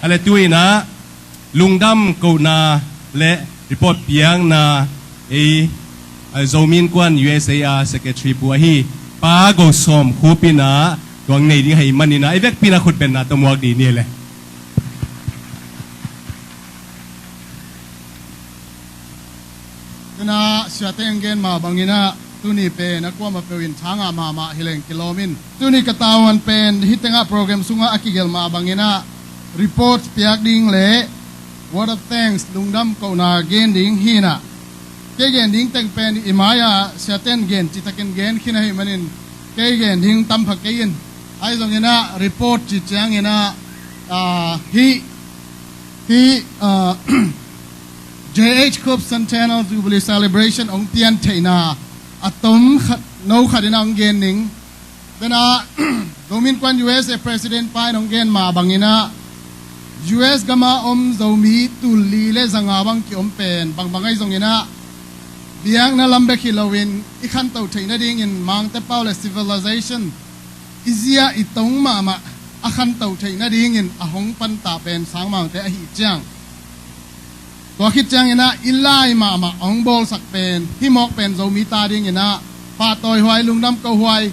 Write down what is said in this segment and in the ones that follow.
อะไรตุยนะลุงดำกูนาและรีพอร์ตเปียงนาโซมินกวน USA Secretary บัวฮีป้ากูสอมคูปีนาตัวในดิ้งให้มันนี่นะไอ้เวกปีนาขุดเป็นนาตัวมวกดีนี่เลยนะเสียเต็งเกนมาบางทีนะตุนี่เป็นนักว่ามาเป็นช้างมาฮิเลงกิโลมินตุนี่กระตาวันเป็นฮิตเต็งโปรแกรมสุงอาคิเกลมาบางทีนะรีพอร์ตเปียกดิ้งเล่ What of thanks ลุงดำกูนาเกนดิ้งฮีนะเกนดิ้งเต็งเป็นอิมายาเสียเต็งเกนจิตเกนเกนขี้นะฮิมันินเกนดิ้งตั้มพักเกนไอ้ตรงนี้นะรีพอร์ตจิตจังนี้นะJH Khup Centennial Jubilee Celebration องเตียนเทนาอัตมโนขัดนองเกนนิงแต่นะโดมินควัน USA President ไปนองเกนมาบางนี้นะ US กามาZomi ตุลีเลสังอาบังกิเป็นบางไอ้ตรงนี้นะเบียงนั่นลำเบกิลวินอีขันเต่าเทนดิ้งอินมังเตเป้าและ civilization อิเซียอิตงมาอาขันเต่าเทนดิ้งอินอาหงปันตาเป็นสางมังแต่หิจังตัวคิดจังนะอิลไลมาองบอลสักเป็นที่มอกเป็นโซมีตาดิ้งนะปาตอยหวยลุงดำก็หวย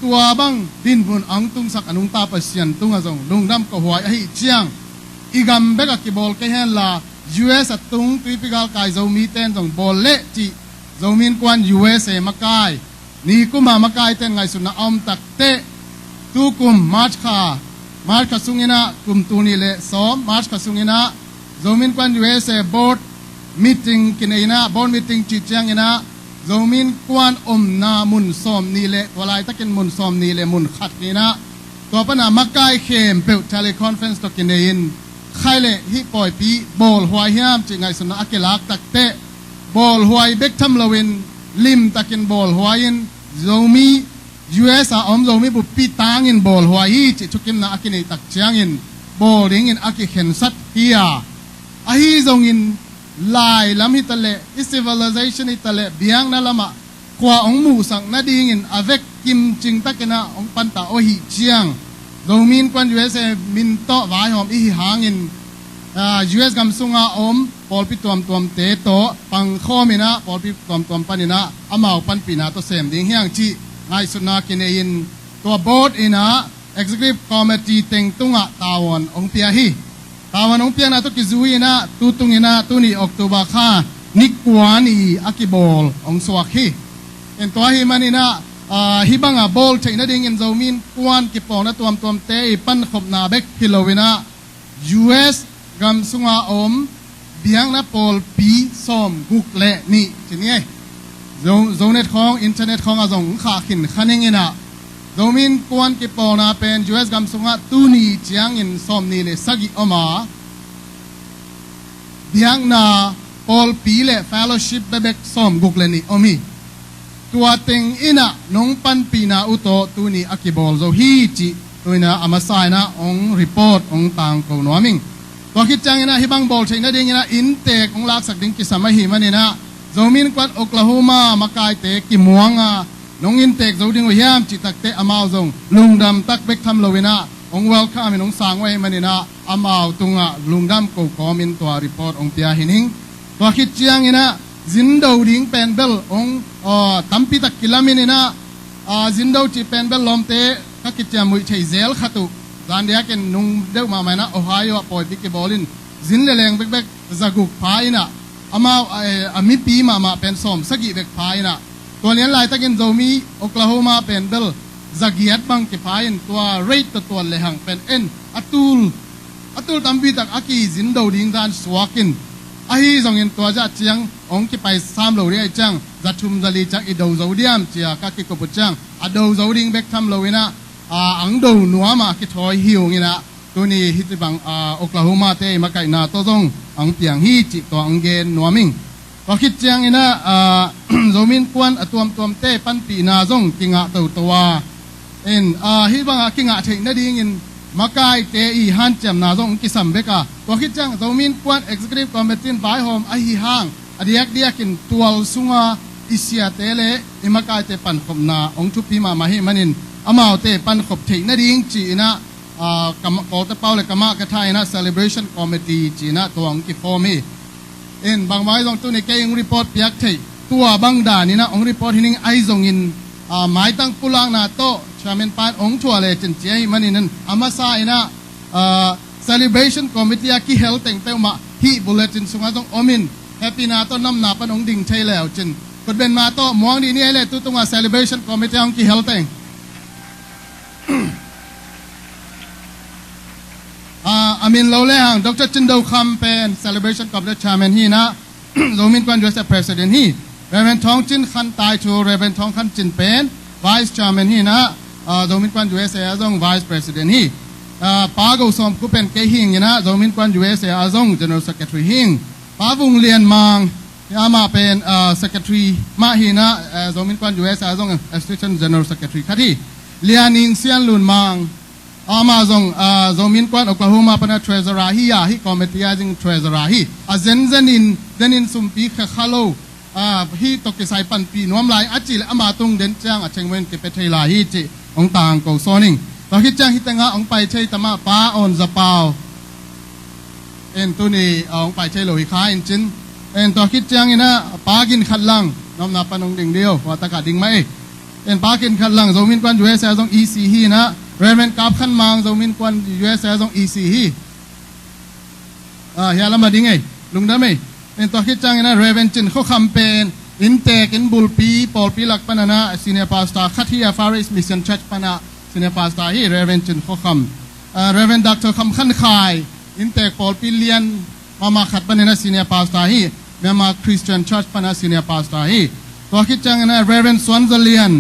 ตัวบังดินบุญอังตุงสักอนุตาปเสียนตุงอาจงลุงดำก็หวยไอ้เจียงอีกัมเบกกิบอลก็เห็นละ US ตุงตุยพิกาลกายโซมีเต้นจงบอลเละจีโซมินกวน USA มากายนี่กุมามากายเต้นไงสุนัขอมตักเตะตุกุมมาร์ชคาสุงินะกุมตูนี่เละซ้อมมาร์ชคาสุงินะZomin kwan USA board meeting kinaina board meeting chichang ina Zomin kwan na mun som nile walai takin mun som nile mun khat nina to pana makai khem pe teleconference to kinain khaile hi poi pi bol huai hiam chingai suna akelak takte bol huai bek tham lawin lim takin bol huain Zomi US Zomi bu pi tangin bol huai hi chi chukim na akini tak chiangin bowling in aki khen sat hiya ahi zongin lai lam hitale civilization hitale biang na lama kwa ong mu sang na dingin avec kim ching takena ong panta o hi chiang zomin kwan US min to vai hom i hangin US gam sunga pol pi tuam te to pang khomina pol pi tuam panina amau pan pina to sem ding hiang chi ngai suna kinein to board ina executive committee teng tunga tawon ong pia hi tawon ong pia na to kizui na tutung ina tuni October kha nikwani akibol ong swakhi en to hi manina hibanga bol theina ding in zomin kwan kipong na tuam te pan khop na bek kilowina US gam sunga biang na pol pi som gukle ni chinie zonet khong internet khong azong kha khin khaning ina Zomin kwan kipong na pen US gam sunga tuni chiang in som ni le sagi oma biang na pol pi le fellowship bebek som gukle ni omi tua ting ina nong pan pina uto tuni akibol zo hi chi tuina amasai na ong report ong tang ko noming to khit chang ina hibang bol theina ding ina intek ong lak sak ding kisama hi manina Zomin kwat Oklahoma makai te kimuanga nong intek zo ding hiam chi takte amao zong lungdam tak bek tham lowina ong welcome nong sangwai manina amao tunga lungdam ko komin to report ong pia hining to khit chiang ina zindo ding pen bel ong tampi tak kilamin ina zindo chi pen bel lomte ka kitya mui chei zel khatu dan dia ken nung deu ma mana Ohio poi dik bolin zin le leng bek bek zaguk phaina amao ami pi ma pen som sagi bek phainaตัวเลี้ยนลายตะกินโซมีโอคลาโฮมาเป็นเบลซาเกียตบังกิพายินตัวเรทตัวเลหังเป็นเอ็นอัตุลตัมบีตักอากีจินดาวดิงดานสวากินอาฮีส่งอินตัวจัดเจียงองกิไปสามโลเรียจังจัดชุมจลีจักอีดาวโซเดียมเจียกักิกบุจังอดาวโซดิงเบกทำโลวินะอังดาวนัวมาคิทอยฮิวงินะตัวนี้ฮิตบังโอคลาโฮมาเตมาไก่นาตัวซงอังเปียงฮีจิตัวอังเกนนัวมิงก็คิดจังอินะโซมินควันตัวเต้ปันปีนาซงกิงะตัวฮิบังกิงะเทนดิงินมาไกเตอีฮันเจมนาซงกิสัมเบกะก็คิดจังโซมินควัน executive committee ไปโฮมอหิฮังอดียกินตัวสุงาอิเซียเตเลอิมาไกเตปันขบนาองทุพีมาหิมันินอามาวเตปันขบเทนดิงจีนะ กำกอตะเป้าเลยกำมากระทายนะ celebration committee จีนะตัวองกิฟอมีบางไว้ตรงตัวนี้แกยังรีพอร์ตเปียกเทตัวบางด่านนี่นะองรีพอร์ตที่นี่ไอซงอินหมายตั้งปุลังนาโตชาเมนปานองชัวเลยจนเจียมันนี่นั่นอามาซาอินะcelebration committee qui hel teng pe ma hi bulletin sunga tong omin happy na to nam na pan ong ding thai lew chin kut ben ma to muang di ni le tu tunga celebration committee ong ki hel teng amin lo le hang dr chindo kham pen celebration committee chairman hi na zomin kwan joseph president hi reverend thong chin khan tai chu reverend thong khan chin pen vice chairman hi na zomin kwan joseph azong vice president hiป้ากูสอมกูเป็นเกหิงนะโจมินควันยูเอสอาซง general secretary หิงป้าวุงเลียนมังยามาเป็นsecretary มาหินะโจมินควันยูเอสอาซง assistant general secretary คัดที่เลียนิงเซียนลุนมังอามาซงโจมินควันโอคลาโฮมาเป็น treasurer ฮิยาฮิ committee จิง treasurer ฮิเซนินสุมปีขะคาโลฮิตกเกสายปันปีนวมลายอาจิเลอามาตุงเดนจ้างเชงเวนเกเปเทลาฮิจิองต่างกูโซนิงตอนคิดจ้างฮิตงะองไปใช้ตมะป้าออนสปาวตัวนี้องไปใช้โลหิค้าจินตอนคิดจ้างนะป้ากินขัดลังน้ำนับปนงดิ่งเดียวว่าตะกัดดิ่งไหมป้ากินขัดลังโจมินควันยูเอสต้อง EC ฮีนะเรเวนกับขันมังโจมินควันยูเอสต้อง EC ฮีเฮียละมาดิ่งไงลุงได้ไหมตอนคิดจ้างนะเรเวนจินเขาคำเป็นอินเตกอินบุลปีปอลปีหลักปนะซีเนียพาสตาคัทฮีฟาริสมิสชันชัดปนะซีเนียพาสตาฮีเรเวนจินเขาคำเรเวนดักเตอร์คำขันขายอินเตกปอลปีเลียนมาขัดปนะซีเนียพาสตาฮีเมื่อมาคริสเตียนชัดปนะซีเนียพาสตาฮีตัวคิดจังนะเรเวนสวนเซเลียน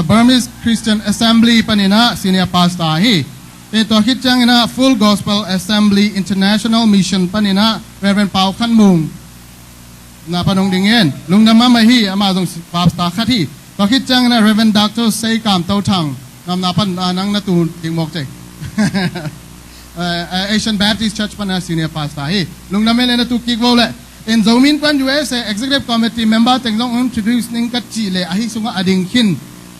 Burmese Christian Assembly ปนินะซีเนียพาสตาฮีตัวคิดจังนะ Full Gospel Assembly International Mission ปนินะเรเวนเปาขันมุงนาปนงดิ่งเงินลุงดำมาไม่ฮีอามาตรงปาสตาคัดที่ตัวคิดจังนะเรเวนดักเตอร์เซกามเต้าทังนำนาพันนังนาตูดิ่งหมกใจAsian Baptist Church ปนะซีเนียพาสตาฮีลุงดำไม่เลยนาตูกิกโวเลย In Zomin Kwan USA Executive Committee Member แต่งต้อง introduce นิ่งกัดจีเลยอาฮิสุงอดิ่งขิน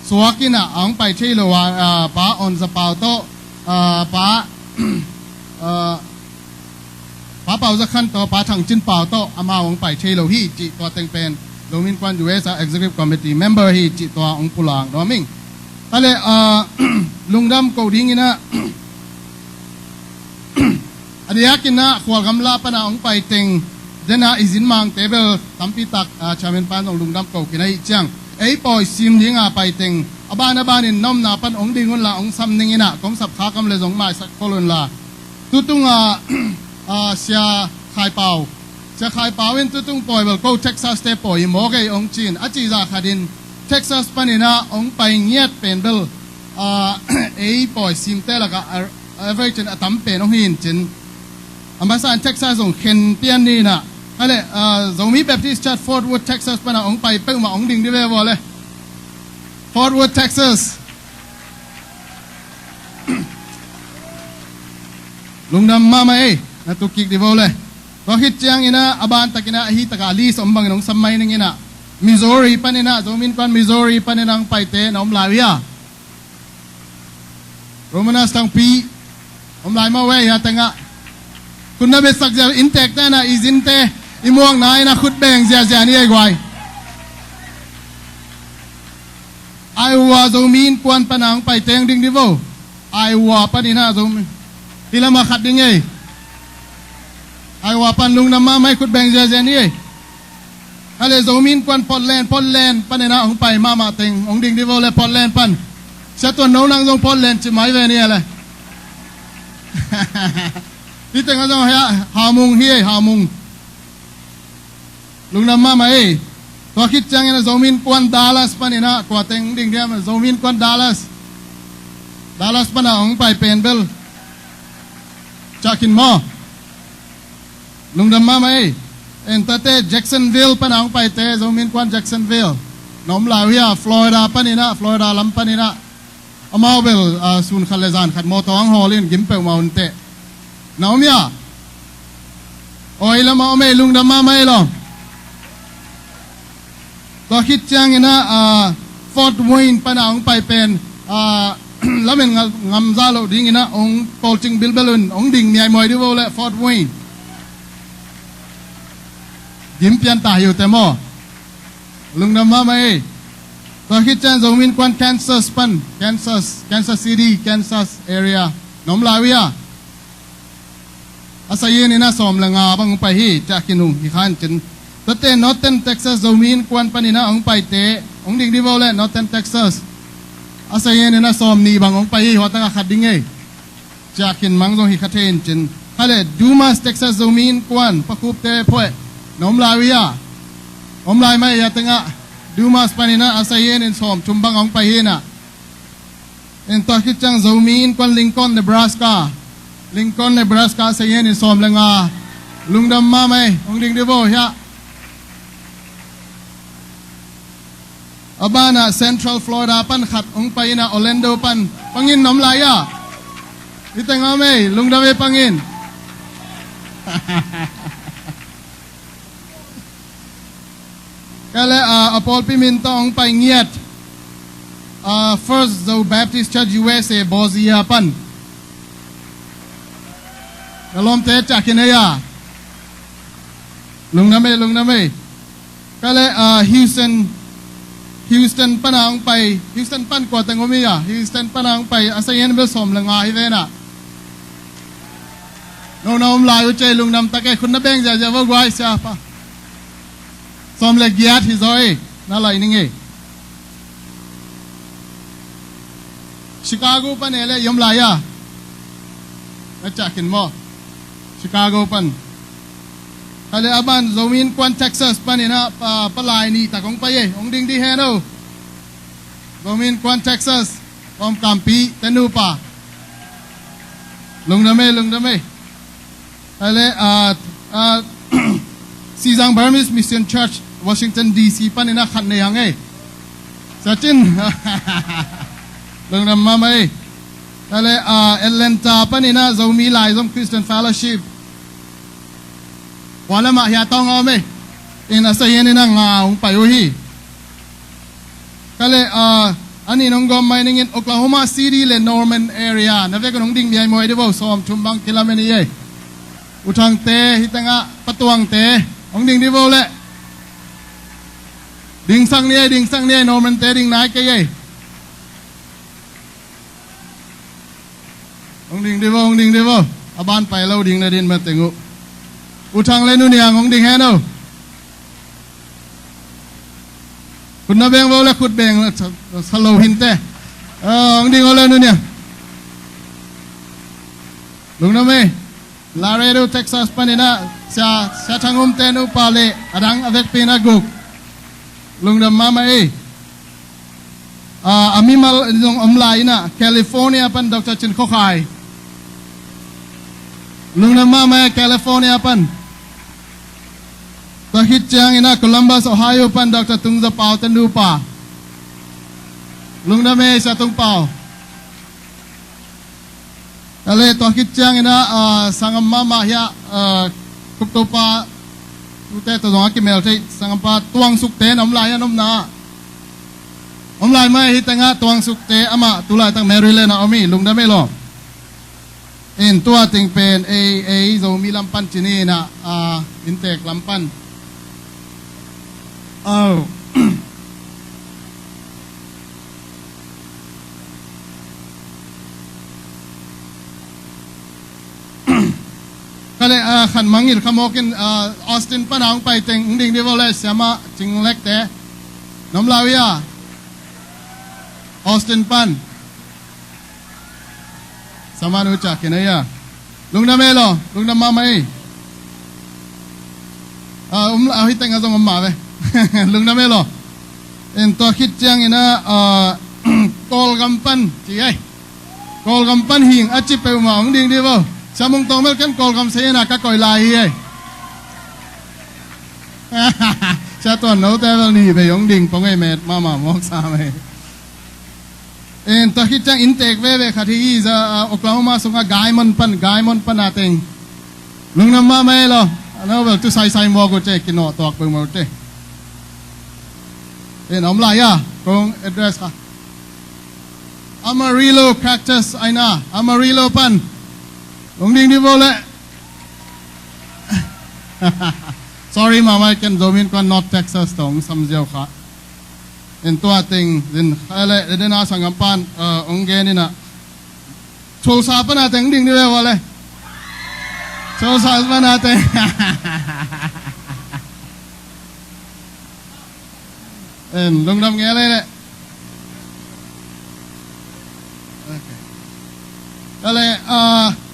สวากินะอังไปเที่ยวว่าป้าออนสปาวโตป้าเป่าจะขั้นต่อป้าทางจินเป่าโตอามาอังไปเที่ยวฮีจีตัวแต่งเป็นโดมินควัน USA Executive Committee Member ฮีจีตัวอังปุลางน้อมิงแต่เลยลุงดำกูดิ้งนะอันนี้กินนะขวดกำลาปนะอังไปแต่งเดน่าอิสินมังเทเบิลตั้มปีตักชาเมนปานของลุงดำกูกินให้จังปอยซิมยิงไปแต่งบ้านนี่น้อมนาปันองดิ่งคนละองซ้ำนิ่งนะกงสับขากำเลยสงมาสักคนละตุงเสียขายเปล่าเสียขายเปล่าเว้นตุงปล่อยแบบกูเท็กซัสเตปปล่อยหมอกไอองจีนอาจีจากขัดินเท็กซัสปันนี่นะองไปเงียบเป็นเบลปล่อยซิมเตละก็เอเวอร์จนตั้มเป็นองหินจินมาสานเท็กซัสส่งเข็นเตียนนี่นะอะไรZomi Baptist Church Fort Worth Texas ปะนะองไปเปิ้งมาองดิ่งดิเววเลย Fort Worth Texas ลุงดำมาไหมนะตุกิกดิเวเลยก็คิดจังอินะอบานตะกินะฮิตะกาลีสมบังนงสมัยนึงอินะมิสซูรีปะนี่นะZomin Kwanมิสซูรีปะนี่นางไปเตะน้องลาวิยาโรมานัสตังปีน้องลายมาเว้ยฮะตังะคุณน่าเป็นสักจะอินเทคแต่นะอินเตอีม่วงนายนะขุดแบ่งเสียนี่ไอ้กวายไอว่าโจมีนควนปนังไปเตียงดิ่งดิโวไอว่าปนินะโจมีที่ละมาขัดดิ่งไงไอว่าปันลุงน้ำมาไม่ขุดแบ่งเสียนี่อะไรโจมีนควนพอลแลนปนินะองไปมาเตียงองดิ่งดิโวเลยพอลแลนปันเสียตัวน้องนางทรงพอลแลนจะไม่เวนี่อะไรที่แต่งกันจังเฮียหามุงลุงน้ำมาไหมตัวคิดจังนะZomin Kwan Dallasปะนี่นะกว่าแต่งดิ่งเดียวมันZomin Kwan Dallasปะนะองไปเป็นเบลจากินมอลุงน้ำมาไหมแต่Jacksonville ปะนะองไปเตะZomin Kwan Jacksonville น้องลาวเฮียฟลอริดาปะนี่นะฟลอริดาลำปะนี่นะเอามาเบลซูนขัดเลซานขัดมอตองฮอลลินกิมเปลมาอุนเตะน้องเมียโอ้ยละมาไม่ลุงดำมาไม่หรอกตัวคิดจังนะฟอร์ดเวนปะนะองไปเป็น แล้วมันงำซาโลดิ้งนะองโกลจิงบิลเบลุนองดิ่งมีไอมวยดิโวและฟอร์ดเวนยิ้มเปลี่ยนตาอยู่แต่หม้อลุงดำมาไหมตอนคิดจันโซมินควันแคนซัสปันแคนซัสซิตี้แคนซัสเอเรียน้องลาวิอาอาศัยนี่นะสอมละงาบังไปฮีจากกินุงที่ขันจินตั้งแต่นอร์เทนเท็กซัสโซมินควันปันนี่นะองไปเตะองดิ่งดิโวและนอร์เทนเท็กซัสอาศัยนี่นะสอมนี่บังองไปฮีหัวตั้งขัดดิ้งเอจากกินมังโซฮิคัตเทนจินฮัลโหลดูมาสเท็กซัสโซมินควันปักคุบเตะพ่อน้องลาวิอาอมลายไม่ยาตั้งะดูมาสปานินะอาศัยเงินสอมชุมบังองไปเฮนะเอ็นตัวคิดจังโซมีนควันลิงคอนเนบราสกาอาศัยเงินสอมละงาลุงดำมาไหมองดิ่งเดโบฮะอาบ้านะเซ็นทรัลฟลอริดาปันขัดองไปนะออร์แลนโดปันปังอินน้ำลายะนี่ตั้งะไหมลุงดำไปปังอินก็เลยอพอลพิมินต้องไปเงียดFirst the Baptist Church USA บอซียาปันกลมเตะจากกินเฮียลุงน้ำไม่ก็เลยHouston ปันเอาไป Houston ปันกว่าแต่งมีอ่ะ Houston ปันเอาไปอาศัยเงินเบลสมละงาฮิเวน่ะน้องลายอุจเจลุงน้ำตะแกคุณนับเบงจะว่าไว้เสียปะสมเล็กยัดฮิซอยน่าไหลนิ่งเอชิคาโกปันเอเล่ยมลายะมาจากกินหม้อชิคาโกปันอะไรอาบันโซมินควันเท็กซัสปันนี่นะปลายนี่ตะกงไปเอองดิ่งดีแฮโนโซมินควันเท็กซัสพร้อมกัมปีเตนูปาลงดำเมอะไรซีซังบาร์มิสมิสชันเชิร์ชวอชิงตันดีซีปันนี่นะขัดในยังไงสัจจินลงดำมาไหมอะไรเอเลนตาปันนี่นะโซมีไลซ์คริสเตียนเฟลโลชิพวันละมาเฮียต้องเอาไหมอินอาศัยนี่นะงาองไปอยู่ฮีก็เลยอันนี้น้องกอมไม่เนี่ยโอคลาโฮมาซิตี้และนอร์แมนแอเรียนั่นเป็นน้องดิ่งมีไอมวยได้บ่ซ้อมชุมบังกิลาเมนี่อุทังเตฮิตังะปะตวงเตน้องดิ่งได้บ่แหละดิ่งสังเนี่ยนอร์แมนเตดิ่งไหนกันยัยองดิ่งได้บ่อาบ้านไปแล้วดิ่งนะดินมาเต็งอุทังเลยนู่นเนี่ยองดิ่งแฮโนคุณนับเบงบ่แล้วขุดเบงสโลหินเตองดิ่งเอาเลยนู่นเนี่ยลุงน้ำเมลาเรโดเท็กซัสปานินะเสียทางเตนูปาเลอดังอเวกปีนักุกลุงดำมาไหมอามิมาลงอมลายนะแคลิฟอร์เนียปันดรจินโคคายลุงดำมาไหมแคลิฟอร์เนียปันตะฮิตจังนะโคลัมบัสโอไฮโอปันดรตุงจะเป่าตันดูป่าลุงดำเมสตุงเป่าอะไรตะฮิตจังนะสังกัมมามาเฮียคุปโตปาตุเตตัวน้องกิเมลที่สังกัมปาตวงสุกเตนอมลายน้ำนาอมลายไม่ฮิตังะตวงสุกเตอามาตุลายตั้งเมริเลนะอมีลุงดำเมลเอ็นตัวติงเป็นเอโซมีลำปันจินีนะอินเตกลำปันก็เลยขันมังอิลขโมกินออสตินปนางไปเต็งดิ่งดิวเลสมาจิงเล็กแต่น้ำลาวิอาออสตินปันสมานุจักกินอะไรลุงดำเมลลุงดำมาไหมเอาให้แต่งงานส่งมาไปลุงดำเมลเอ็นตัวคิดจังนะกอลกัมปันจีไอกอลกัมปันหิงอาจิไปมาของดิ่งดิวสามงตองเมลกันกอลกัมเสียนะก็ก่อยลายไอ้ชาตัวโน้ตแต่วันนี้ไปยงดิ่งปงไอเมดมามอกสามไอเอ็นตัวคิดจังอินเทกเว่ค่ะที่จะโอคลาโฮมาส่งกายมอนปันอาเต็งลุงน้ำมาไม่หรอแล้วแบบตุใส่หมวกกูเจกินหนอตอกเบิ่งมาเจเอ็นอมลายะกงเอเดรสค่ะ Amarillo cactus aina Amarillo pan long ding di bole sorry mama can Zomi kan not Texas tong samjau kha en tua ting din khale den na sangam pan ong ge ni na chol sa pa na teng ding di bole chol sa pa na teng en long dam nghe le ale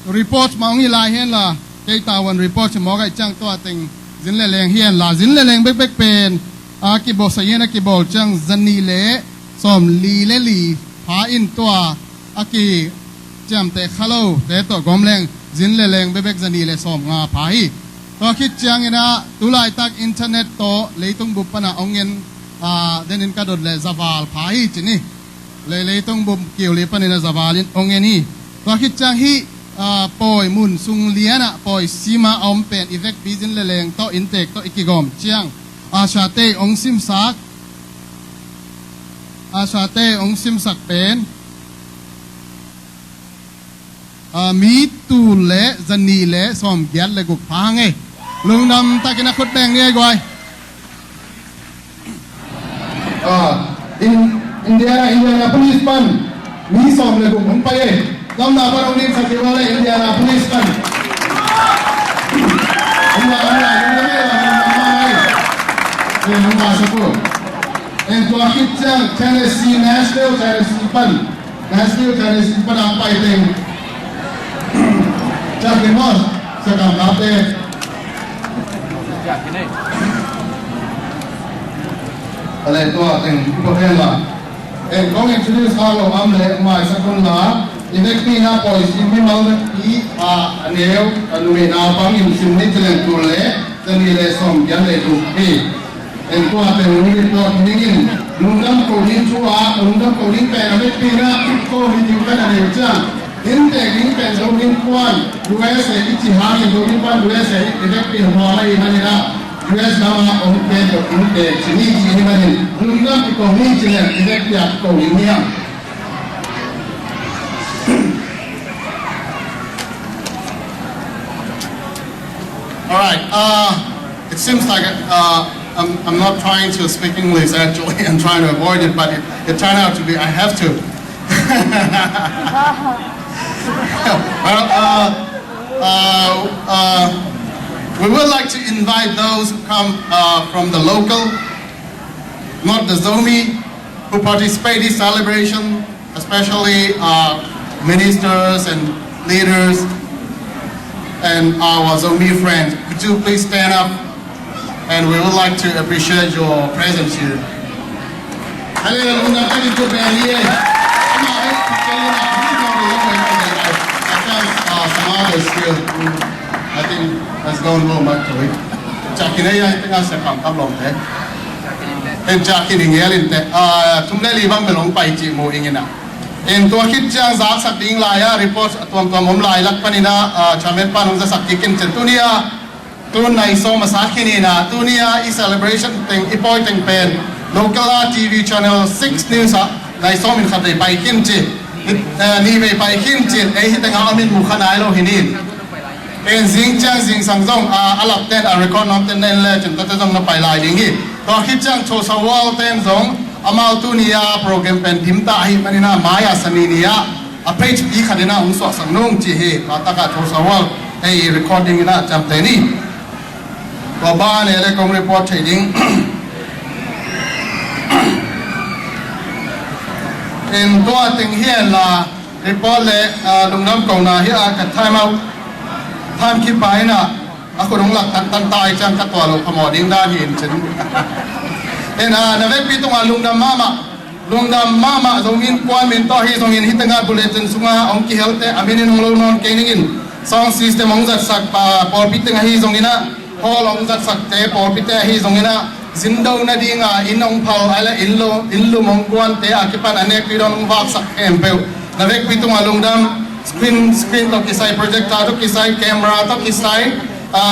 report ma ngi la hian la ke ta wan report mo ga chang to ting zin le leng hian la zin le leng bek bek pen ki bo sa yen ki bol chang zani le som li le li pha in to ki jam te khalo te to gom leng zin le leng bek bek zani le som nga pha hi to khit chang ina tulai tak internet to leitung bu pana ongen denin ka dot le zawal pha hi chini le leitung bu kiu le panina zawalin ongen hi to khit chang hi poi mun sung liana poi sima om pen evek bizin le leng to intek to ikigom chiang ashate ong sim sak pen mi tu le zani le som gyal le guk phange lungnam takina khut beng ni goi India police pan mi som le guk hon pa ye Lam na parang din sa kiwala Indiana police kan. Ang basa ko. And to akit siyang Tennessee Nashville Tennessee pan ang fighting. Jackie Moss sa kamate. Alay ito ating ipapela. And kung introduce ako amle umay sa kunla. Inekti na po isimi mal aneo anumina pang insimni tilang tule tanile som jale dupi ento ate unit po ningin lundam ko din chua lundam ko din pe amet pina ko hindi ka na recha inte din pe so din kwan USA ichi hangin do din pan USA inekti hola imanina US nama onke to inte chini chini manin lundam ko ni chile inekti ko niya All right. It seems like I'm not trying to speak English. Actually, I'm trying to avoid it, but it turned out to be I have to. We would like to invite those who come from the local, not the Zomi, who participate in this celebration, especially ministers and leaders. And our Zomi friends, could you please stand up? And we would like to appreciate your presence here. I think that's going well actually. Jackie, I think I said come long day. And Jackie, tumle bang belong pai ji mo ingina. In to kit jang zak sak ding laya report tuam mom lai lak panina chamet panung za sak kikin tunia tun nai so masakini na tunia celebration thing ipoi thing pen local TV channel 6 news nai so min khadai pai kin chi ni me pai kin chi ei hitang amin mu khanai lo hinin en zing chang zing sang zong alap ten record nom ten nen le chen ta zong na pai lai ding hi to kit jang cho sa wall ten zong amal tunia program pen dimta hi manina maya saninia a page bi khadina ungso sangnong chi he pataka thosawal ei recording ina chamteni baba ne le kom report trading in to ating hian la report le lungnam ko na hi a ka time out time ki paina ako rong lak tan tai chang ka to lo phamoding da hin chen en na ve pi tonga lungdam mama zongin kwan min to hi zongin hitanga bulletin sunga ong ki helte aminin ong lo non keningin sound system ong zat sak pa por pitanga hi zongina hol ong zat sak te por pite hi zongina zindau na dinga inong phal ala inlu mong kwan te akipan anek pi don wak sak empeu na ve pi tonga lungdam screen to kisai projector to kisai camera to kisai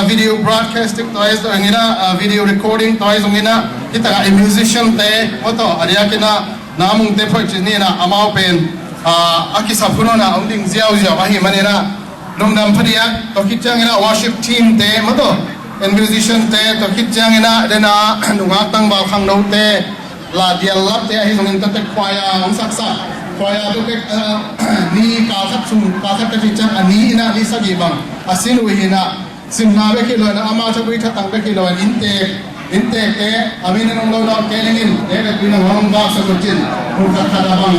video broadcasting toys angina video recording toys angina kita a musician te moto aria kina namung te phoi chini na amau pen aki saphuno na ong ding ziaw ziaw ahi manina lungdam phadiak to kitjang ina worship team te mato and musician te to kitjang ina dena nunga tang ba khang no te la dial lap te ahi songin te kwaya ong saksa kwaya to ke ni ka khat sum ka khat te kitjang ani ina ni sagi bang asin uhina simna be ki loina ama chabui thatang be ki loin inte ke amin nong lo dong kelingin e be pina hong ba sa kutin ung khada bang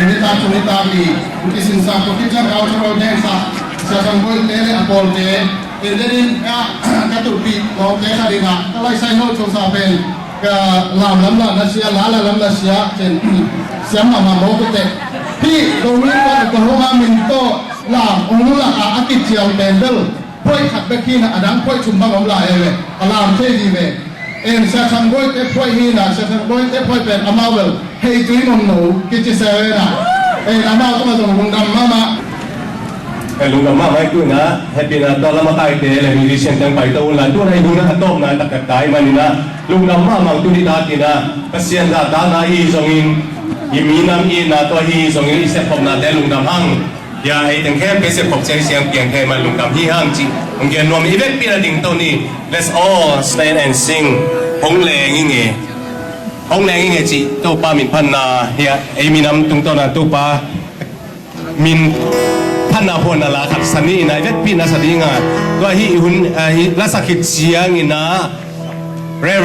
ini ta chuni ta bi kisin sa ko kitjang ka charo den sa sang boy te le apol te then ka tu pi lo te sa dina ka lai sai no cho sa pen ka lam lam la sia la lam la sia chen siam ma mo ko te pi lo ni ko ho ma min to la ong la a akit chiang ben bel poi khat be ki na adang poi chum ba ngom la e alam te di me en sa sang boy te poi hi na sa sang boy te poi pen amawel hei tui mong no ki chi sa na ama ko ma tong mong dam ma lung dam ma mai tu na happy na to la ma kai te le musician tang pai to la tu hai du na top na tak kai mani na lung dam ma mang tu ni da ti na pasien da da na i songin i mi nam i na to hi songin i se phom na te lung dam hang ya ai tang khem pe se phok che siang piang the ma lung dam hi hang chi ong gen nom event pi la ding to ni let's all stand and sing hong le ngi nge hong le ngi nge chi to pa min phan na ya ai mi nam tung to na to pa minท่านอาพนนาลาขัดสันนี่นายเวทพี่นาสดีงาก็ฮิหุ่นฮิลาสักขิดเสียงอินะเร่